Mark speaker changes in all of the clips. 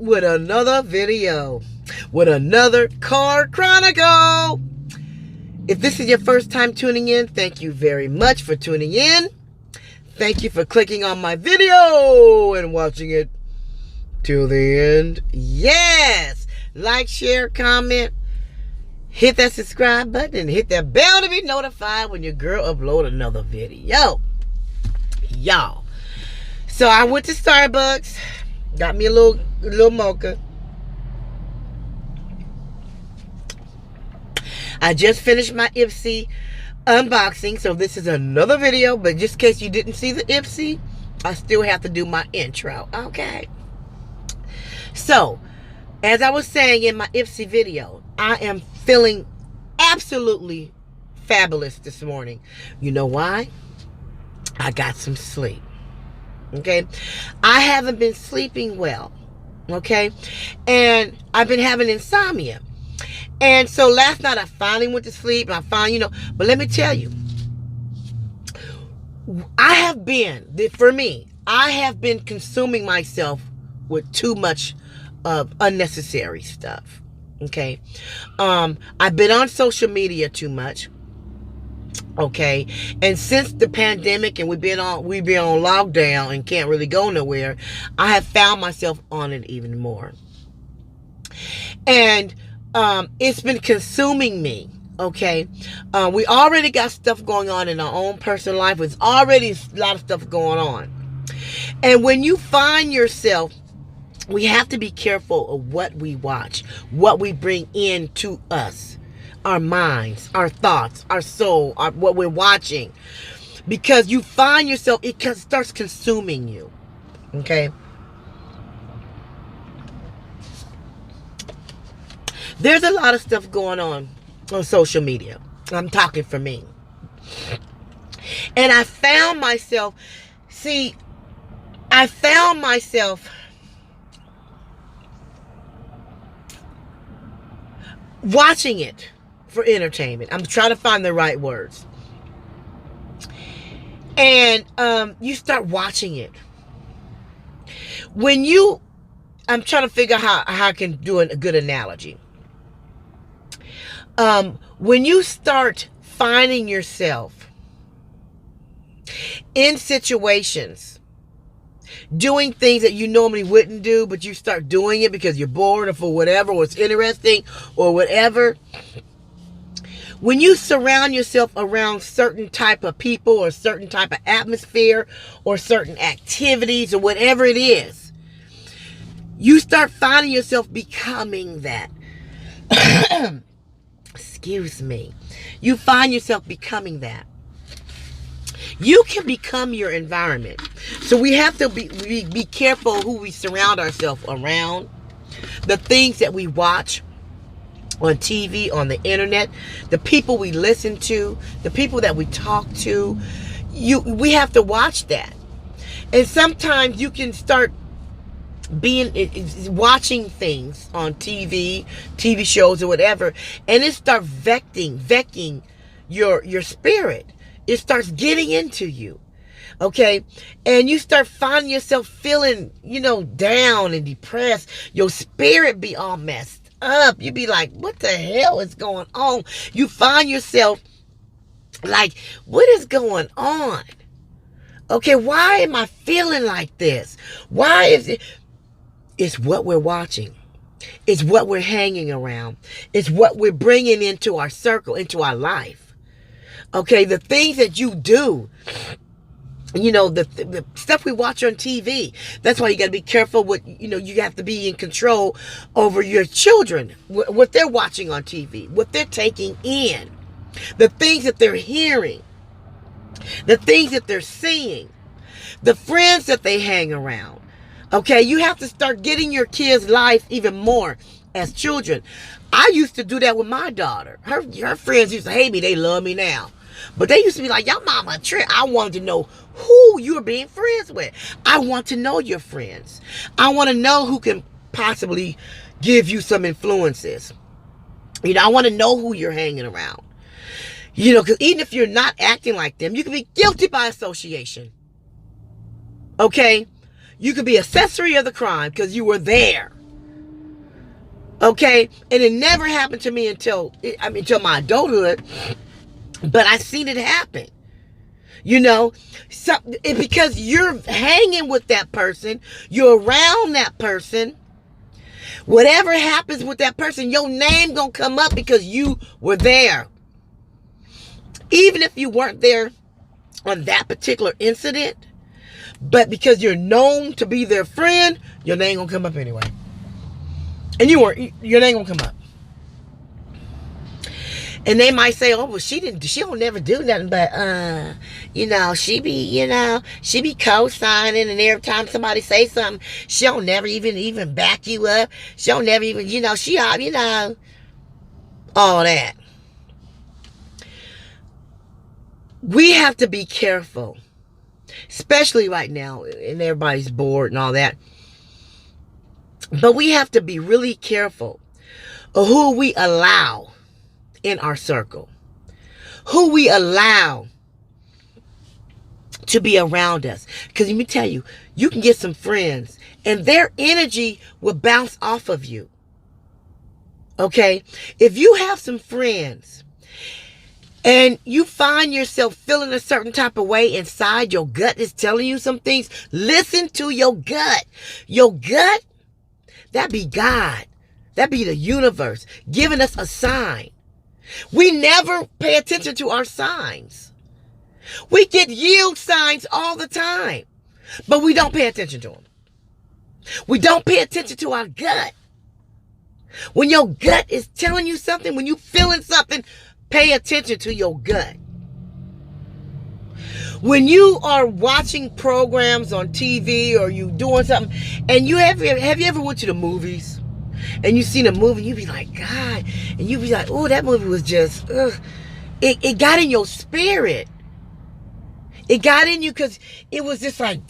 Speaker 1: with another video, with another car chronicle. If this is your first time tuning in, thank you very much for tuning in. Thank you for clicking on my video and watching it till the end. Yes, like, share, comment, hit that subscribe button, and hit that bell to be notified when your girl upload another video. Y'all, so I went to Starbucks, got me a little mocha. I just finished my Ipsy unboxing, so this is another video, but just in case you didn't see the Ipsy, I still have to do my intro, okay? So, as I was saying in my Ipsy video, I am feeling absolutely fabulous this morning. You know why? I got some sleep, okay? I haven't been sleeping well, okay? And I've been having insomnia. And so last night I finally went to sleep, and I finally, but let me tell you, I have been consuming myself with too much of unnecessary stuff. Okay. I've been on social media too much. Okay. And since the pandemic and we've been on lockdown and can't really go nowhere, I have found myself on it even more. And it's been consuming me, okay? We already got stuff going on in our own personal life. There's already a lot of stuff going on. And when you find yourself, we have to be careful of what we watch, what we bring into us, our minds, our thoughts, our soul, what we're watching. Because you find yourself, it starts consuming you, okay? There's a lot of stuff going on social media. I'm talking for me. And I found myself watching it for entertainment. I'm trying to find the right words. And you start watching it. I'm trying to figure out how I can do a good analogy. When you start finding yourself in situations doing things that you normally wouldn't do, but you start doing it because you're bored or for whatever, or it's interesting or whatever. When you surround yourself around certain type of people or certain type of atmosphere or certain activities or whatever it is, you start finding yourself becoming that. Excuse me. You find yourself becoming that. You can become your environment. So we have to be careful who we surround ourselves around. The things that we watch on TV, on the internet, the people we listen to, the people that we talk to. We have to watch that. And sometimes you can start watching things on TV shows or whatever, and it starts vecking your spirit. It starts getting into you, okay? And you start finding yourself feeling, down and depressed. Your spirit be all messed up. You be like, what the hell is going on? You find yourself like, what is going on? Okay, why am I feeling like this? Why is it? It's what we're watching. It's what we're hanging around. It's what we're bringing into our circle, into our life. Okay, the things that you do, the stuff we watch on TV. That's why you got to be careful with, you have to be in control over your children, what they're watching on TV, what they're taking in, the things that they're hearing, the things that they're seeing, the friends that they hang around. Okay, you have to start getting your kids' life even more as children. I used to do that with my daughter. Her friends used to hate me. They love me now. But they used to be like, your mama a trick. I wanted to know who you're being friends with. I want to know your friends. I want to know who can possibly give you some influences. I want to know who you're hanging around. Because even if you're not acting like them, you can be guilty by association. Okay? You could be accessory of the crime because you were there. Okay? And it never happened to me until my adulthood, but I seen it happen. You know, because you're hanging with that person, you're around that person. Whatever happens with that person, your name gonna come up because you were there. Even if you weren't there on that particular incident, but because you're known to be their friend, your name gonna come up anyway. And your name gonna come up. And they might say, oh, well, she don't never do nothing, but, she be co-signing, and every time somebody say something, she don't never even back you up. She don't never even, all that. We have to be careful, especially right now, and everybody's bored and all that. But we have to be really careful of who we allow in our circle, who we allow to be around us. Because let me tell you, you can get some friends and their energy will bounce off of you. Okay? If you have some friends and you find yourself feeling a certain type of way inside, your gut is telling you some things, listen to your gut. Your gut, that be God. That be the universe giving us a sign. We never pay attention to our signs. We get yield signs all the time, but we don't pay attention to them. We don't pay attention to our gut. When your gut is telling you something, when you're feeling something, pay attention to your gut. When you are watching programs on TV or you doing something, and have you ever went to the movies? And you seen a movie, you be like, God, and you be like, oh, that movie was just, it got in your spirit. It got in you because it was just like,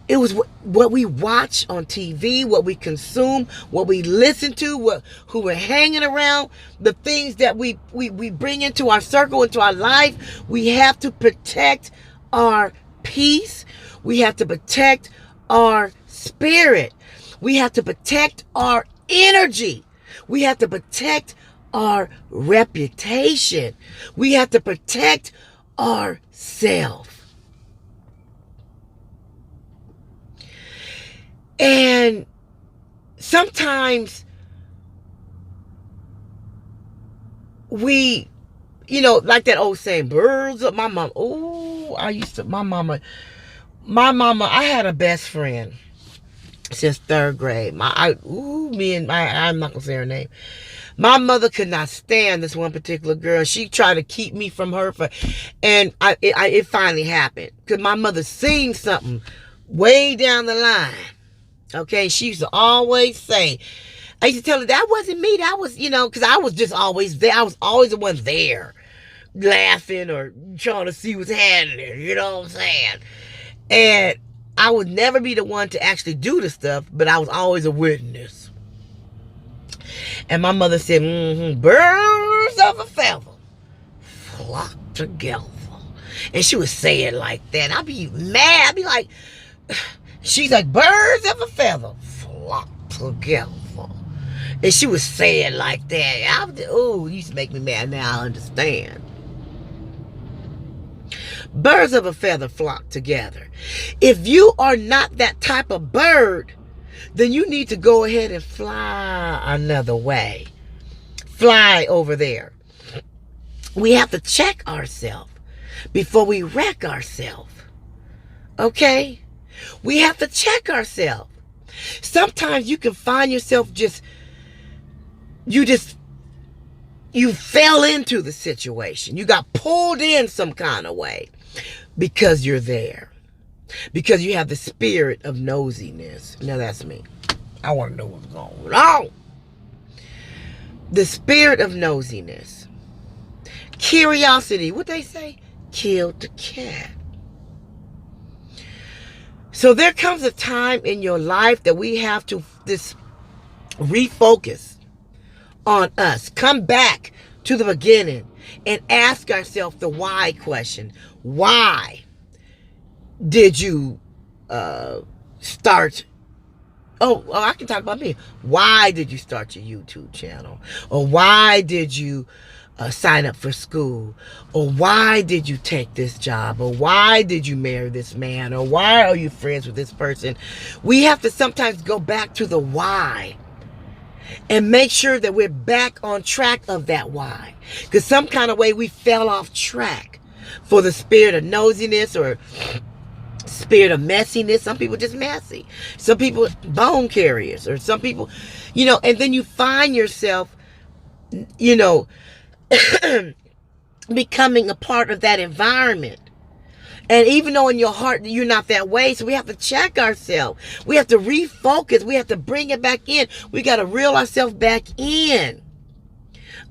Speaker 1: it was what we watch on TV, what we consume, what we listen to, who we're hanging around, the things that we bring into our circle, into our life. We have to protect our peace. We have to protect our spirit. We have to protect our energy. We have to protect our reputation. We have to protect ourselves. And sometimes we, like that old saying, birds of my mama. Oh, my mama, I had a best friend since third grade. I'm not gonna say her name. My mother could not stand this one particular girl. She tried to keep me from her and it finally happened because my mother seen something way down the line. Okay, she used to always say, I used to tell her that wasn't me. That was, because I was just always there. I was always the one there, laughing or trying to see what's happening. You know what I'm saying? And I would never be the one to actually do the stuff, but I was always a witness. And my mother said, birds of a feather flock together. And she would say it like that. I'd be mad. I'd be like, she's like, birds of a feather flock together. And she would say it like that. It used to make me mad. Now I understand. Birds of a feather flock together. If you are not that type of bird, then you need to go ahead and fly another way. Fly over there. We have to check ourselves before we wreck ourselves. Okay? We have to check ourselves. Sometimes you can find yourself you fell into the situation. You got pulled in some kind of way because you're there. Because you have the spirit of nosiness. Now that's me. I want to know what's going on. The spirit of nosiness. Curiosity. What they say? Killed the cat. So there comes a time in your life that we have to refocus on us. Come back to the beginning and ask ourselves the why question. Why did you start I can talk about me. Why did you start your YouTube channel? Or why did you sign up for school? Or why did you take this job? Or why did you marry this man? Or why are you friends with this person? We have to sometimes go back to the why and make sure that we're back on track of that why. Because some kind of way we fell off track for the spirit of nosiness or spirit of messiness. Some people just messy. Some people bone carriers, or some people, and then you find yourself, becoming a part of that environment. And even though in your heart you're not that way, so we have to check ourselves. We have to refocus. We have to bring it back in. We got to reel ourselves back in.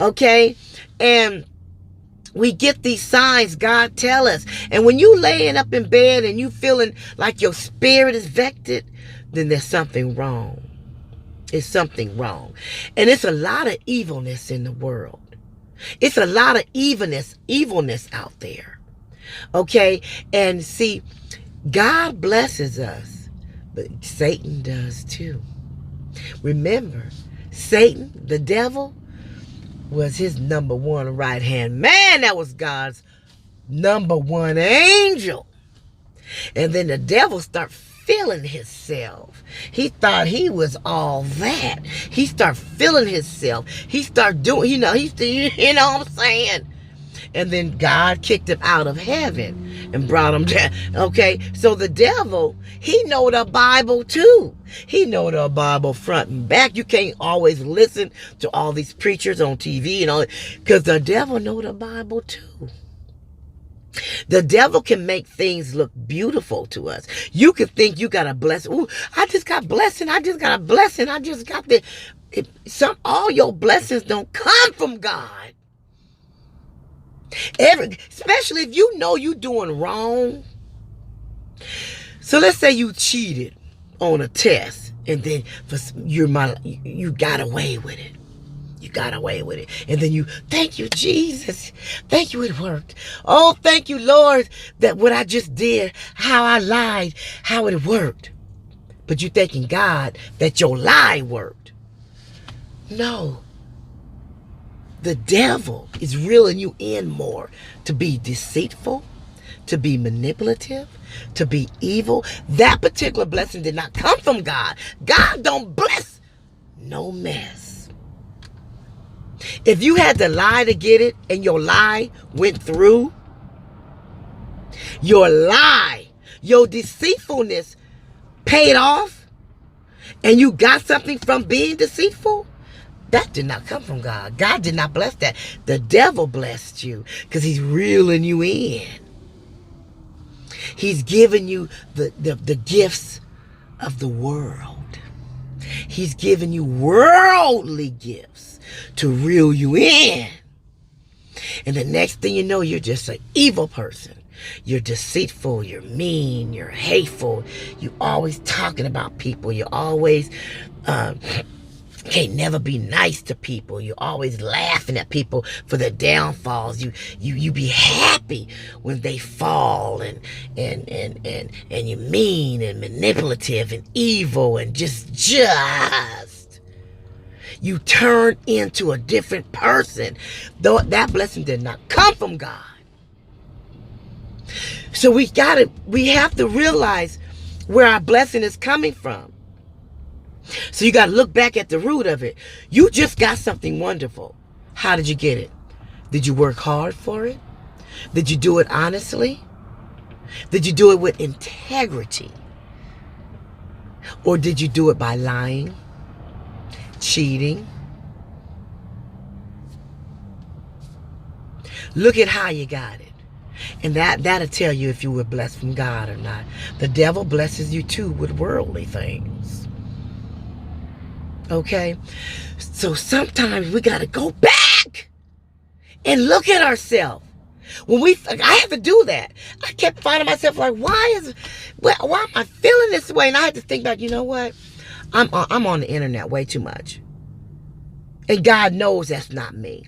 Speaker 1: Okay? And we get these signs God tell us. And when you laying up in bed and you feeling like your spirit is vexed, then there's something wrong. It's something wrong. And it's a lot of evilness in the world. It's a lot of evilness out there. Okay? And see, God blesses us, but Satan does too. Remember, Satan, the devil, was his number one right-hand man. That was God's number one angel. And then the devil started feeling himself. He thought he was all that. He started feeling himself. He started doing, you know what I'm saying? And then God kicked him out of heaven and brought him down. Okay, so the devil, he know the Bible too. He know the Bible front and back. You can't always listen to all these preachers on TV and all, because the devil know the Bible too. The devil can make things look beautiful to us. You can think you got a blessing. Ooh, I just got blessing. I just got a blessing. I just got the. All your blessings don't come from God. Especially if you know you're doing wrong. So let's say you cheated on a test, and then you got away with it. You got away with it. And then you, thank you, Jesus. Thank you, it worked. Oh, thank you, Lord, that what I just did, how I lied, how it worked. But you thanking God that your lie worked. No. The devil is reeling you in more to be deceitful, to be manipulative, to be evil. That particular blessing did not come from God. God don't bless no mess. If you had to lie to get it and your lie went through, your lie, your deceitfulness paid off, and you got something from being deceitful, that did not come from God. God did not bless that. The devil blessed you because he's reeling you in. He's giving you the gifts of the world. He's giving you worldly gifts to reel you in. And the next thing you know, you're just an evil person. You're deceitful, you're mean, you're hateful. You're always talking about people. You're always can't never be nice to people. You're always laughing at people for their downfalls. You be happy when they fall, and you're mean and manipulative and evil and just you turn into a different person. Though that blessing did not come from God. So we have to realize where our blessing is coming from. So you got to look back at the root of it. You just got something wonderful. How did you get it? Did you work hard for it? Did you do it honestly? Did you do it with integrity? Or did you do it by lying, cheating? Look at how you got it. And that'll tell you if you were blessed from God or not. The devil blesses you too with worldly things. Okay? So sometimes we got to go back and look at ourselves. I had to do that. I kept finding myself like, why am I feeling this way? And I had to think back, you know what? I'm on the internet way too much. And God knows that's not me.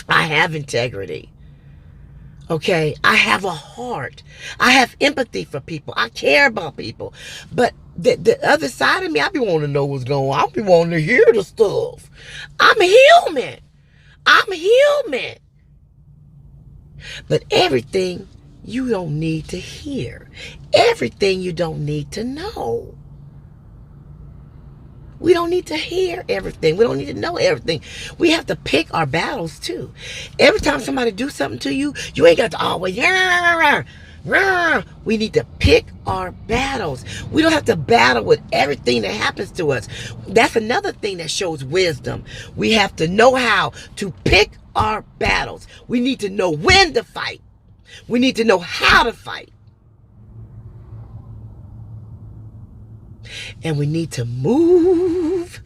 Speaker 1: I have integrity. Okay? I have a heart. I have empathy for people. I care about people. But the other side of me, I be wanting to know what's going on. I be wanting to hear the stuff. I'm human. I'm human. But everything you don't need to hear. Everything you don't need to know. We don't need to hear everything. We don't need to know everything. We have to pick our battles too. Every time somebody do something to you, you ain't got to always. We need to pick our battles. We don't have to battle with everything that happens to us. That's another thing that shows wisdom. We have to know how to pick our battles. We need to know when to fight. We need to know how to fight. And we need to move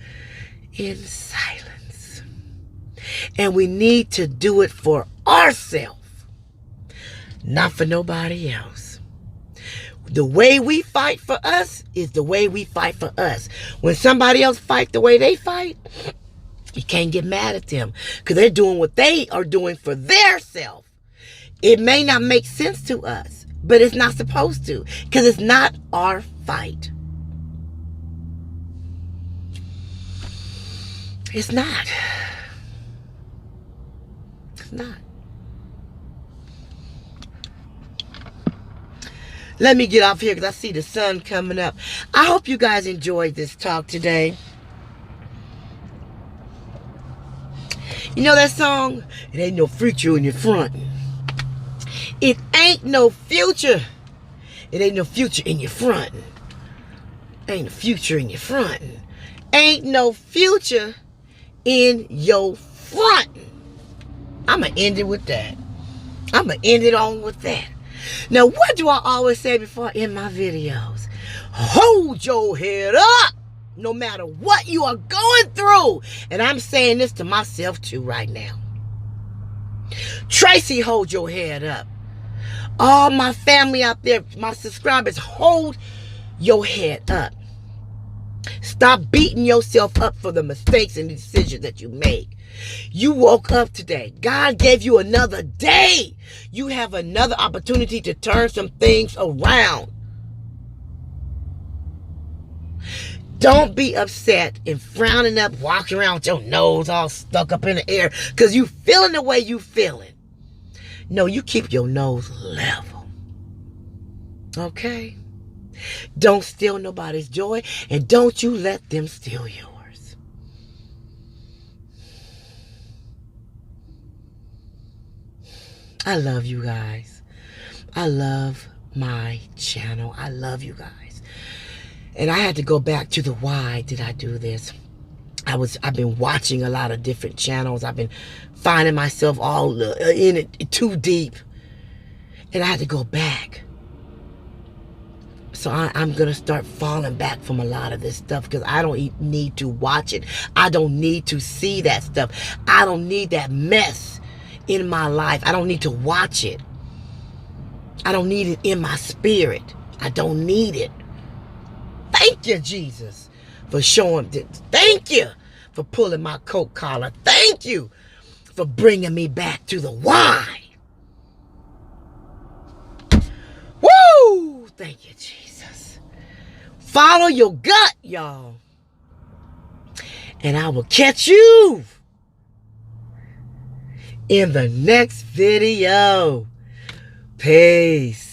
Speaker 1: in silence. And we need to do it for ourselves, not for nobody else. The way we fight for us is the way we fight for us. When somebody else fight the way they fight, you can't get mad at them because they're doing what they are doing for their self. It may not make sense to us, but it's not supposed to because it's not our fight. It's not. It's not. Let me get off here because I see the sun coming up. I hope you guys enjoyed this talk today. You know that song? It ain't no future in your front. It ain't no future. It ain't no future in your front. Ain't no future in your front. Ain't no future in your front. I'm going to end it with that. I'm going to end it on with that. Now, what do I always say before I end my videos? Hold your head up no matter what you are going through. And I'm saying this to myself too right now. Tracy, hold your head up. All my family out there, my subscribers, hold your head up. Stop beating yourself up for the mistakes and decisions that you make. You woke up today. God gave you another day. You have another opportunity to turn some things around. Don't be upset and frowning up, walking around with your nose all stuck up in the air because you feeling the way you feeling. No, you keep your nose level. Okay? Don't steal nobody's joy, and don't you let them steal yours. I love you guys. I love my channel. I love you guys. And I had to go back to the why did I do this. I've been watching a lot of different channels. I've been finding myself all in it too deep. And I had to go back. So I'm going to start falling back from a lot of this stuff because I don't need to watch it. I don't need to see that stuff. I don't need that mess in my life. I don't need to watch it. I don't need it in my spirit. I don't need it. Thank you, Jesus, for showing this. Thank you for pulling my coat collar. Thank you for bringing me back to the why. Woo! Thank you, Jesus. Follow your gut, y'all. And I will catch you in the next video. Peace.